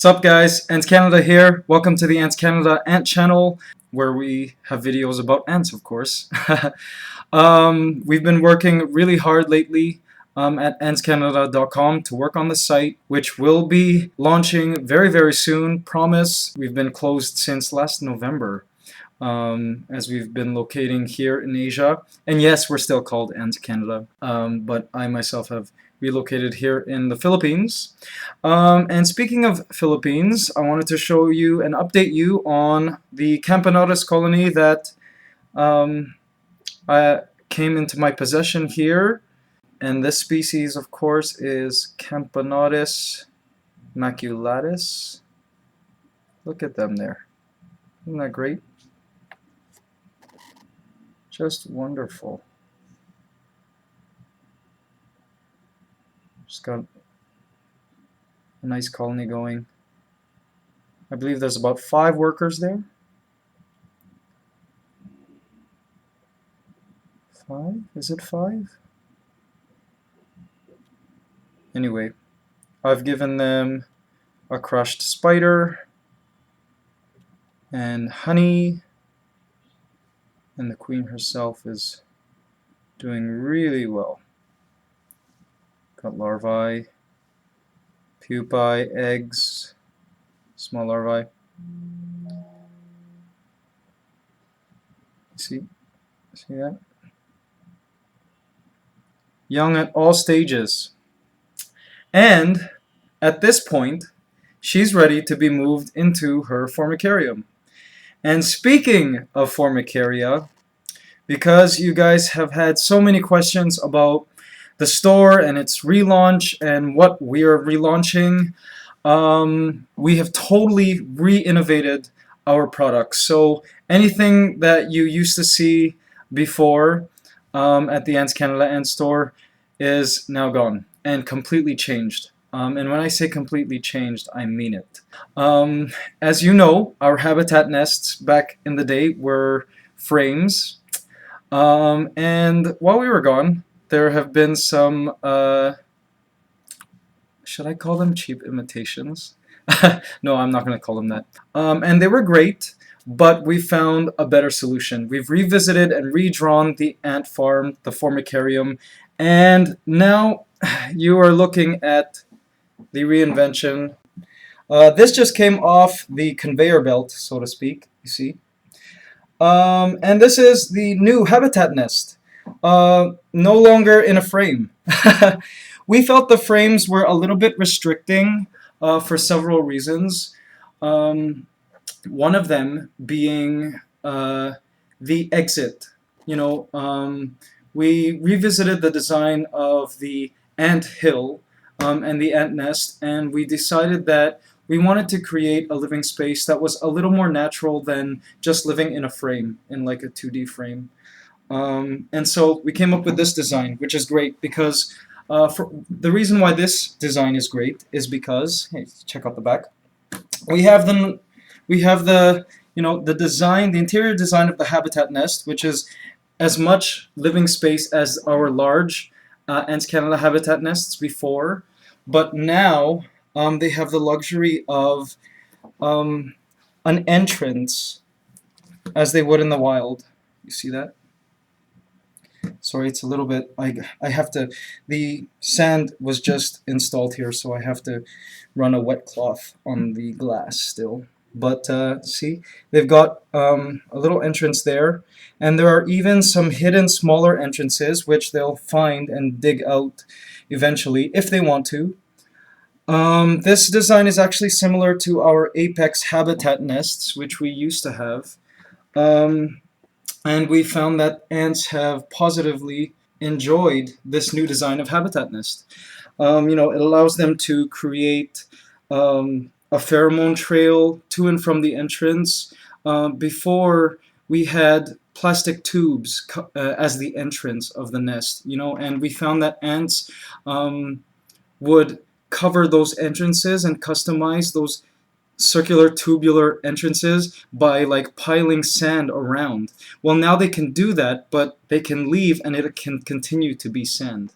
What's up, guys? AntsCanada here. Welcome to the AntsCanada Ant channel, where we have videos about ants, of course. We've been working really hard lately at AntsCanada.com to work on the site, which will be launching very, very soon. Promise. We've been closed since last November, as we've been locating here in Asia. And yes, we're still called AntsCanada, but I myself have relocated here in the Philippines. And speaking of Philippines, I wanted to show you and update you on the Campanadas colony that came into my possession here. And this species, of course, is Campanadas maculatus. Look at them there. Isn't that great? Just wonderful. Just got a nice colony going. I believe there's about 5 workers there. 5? Is it 5? Anyway, I've given them a crushed spider and honey, and the queen herself is doing really well. Got larvae, pupae, eggs, small larvae. See that? Young at all stages. And at this point, she's ready to be moved into her formicarium. And speaking of formicaria, because you guys have had so many questions about the store and its relaunch and what we are relaunching, we have totally re-innovated our products. So anything that you used to see before at the AntsCanada Ant store is now gone and completely changed. And when I say completely changed, I mean it. As you know, our habitat nests back in the day were frames. And while we were gone, there have been some, should I call them cheap imitations? No, I'm not going to call them that. And they were great, but we found a better solution. We've revisited and redrawn the ant farm, the formicarium, and now you are looking at the reinvention. This just came off the conveyor belt, so to speak, you see. And this is the new habitat nest. No longer in a frame. We felt the frames were a little bit restricting for several reasons. One of them being the exit. You know, we revisited the design of the ant hill and the ant nest, and we decided that we wanted to create a living space that was a little more natural than just living in a frame, in like a 2D frame. And so we came up with this design, which is great because the reason why this design is great is because, hey, check out the back. We have the you know, the design, the interior design of the habitat nest, which is as much living space as our large AntsCanada habitat nests before, but now they have the luxury of an entrance as they would in the wild. You see that? Sorry, it's a little bit, I have to, the sand was just installed here, so I have to run a wet cloth on the glass still. But see, they've got a little entrance there, and there are even some hidden smaller entrances which they'll find and dig out eventually if they want to. This design is actually similar to our apex habitat nests, which we used to have. And we found that ants have positively enjoyed this new design of habitat nest. You know, it allows them to create a pheromone trail to and from the entrance. Before, we had plastic tubes as the entrance of the nest, you know, and we found that ants would cover those entrances and customize those circular tubular entrances by like piling sand around. Well, now they can do that, but they can leave and it can continue to be sand.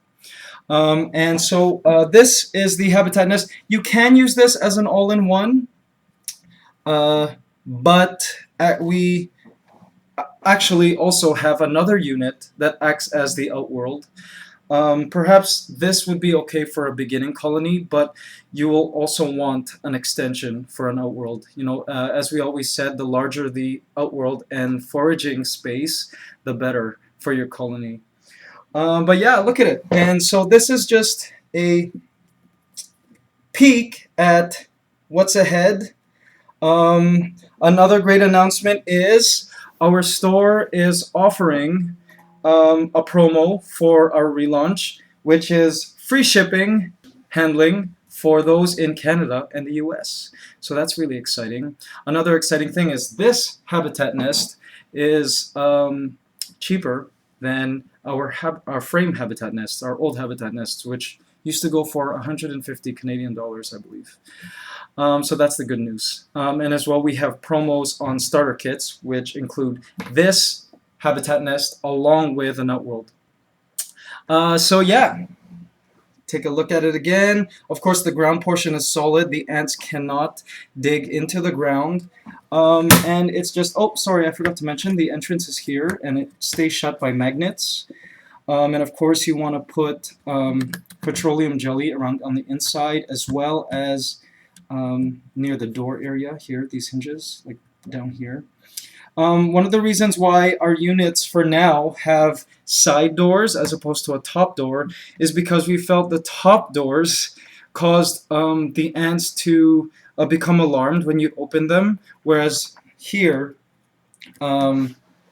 And so this is the habitat nest. You can use this as an all-in-one, but we actually also have another unit that acts as the outworld. Perhaps this would be okay for a beginning colony, but you will also want an extension for an outworld. You know, as we always said, the larger the outworld and foraging space, the better for your colony. But yeah, look at it. And so this is just a peek at what's ahead. Another great announcement is our store is offering a promo for our relaunch, which is free shipping, handling for those in Canada and the US. So that's really exciting. Another exciting thing is this habitat nest is cheaper than our frame habitat nests, our old habitat nests, which used to go for 150 Canadian dollars, I believe. So that's the good news. And as well, we have promos on starter kits, which include this habitat nest along with an outworld. So yeah, take a look at it again. Of course, the ground portion is solid. The ants cannot dig into the ground. And it's just, oh, sorry, I forgot to mention, the entrance is here, and it stays shut by magnets. And of course, you want to put petroleum jelly around on the inside, as well as near the door area here, these hinges, like down here. One of the reasons why our units for now have side doors as opposed to a top door is because we felt the top doors caused the ants to become alarmed when you open them, whereas here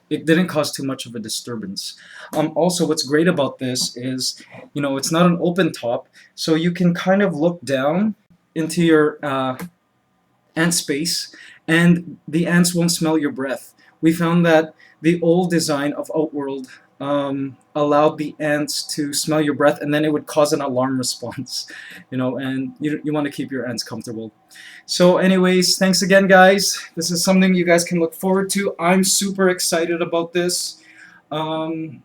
it didn't cause too much of a disturbance. Also, what's great about this is, you know, it's not an open top, so you can kind of look down into your ant space, and the ants won't smell your breath. We found that the old design of Outworld allowed the ants to smell your breath, and then it would cause an alarm response, you know, and you want to keep your ants comfortable. So anyways, thanks again, guys. This is something you guys can look forward to. I'm super excited about this. And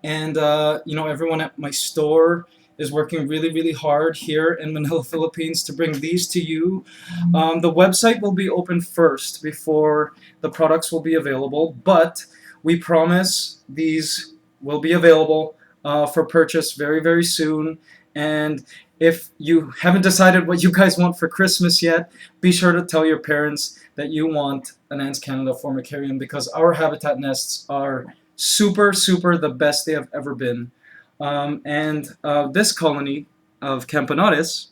you know, everyone at my store is working really, really hard here in Manila, Philippines to bring these to you. The website will be open first before the products will be available, but we promise these will be available for purchase very, very soon. And if you haven't decided what you guys want for Christmas yet, be sure to tell your parents that you want an AntsCanada formicarium, because our habitat nests are super, super the best they have ever been. And this colony of Camponotis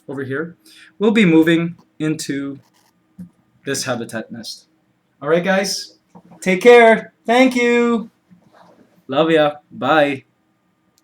over here will be moving into this habitat nest. All right, guys, take care. Thank you. Love ya. Bye.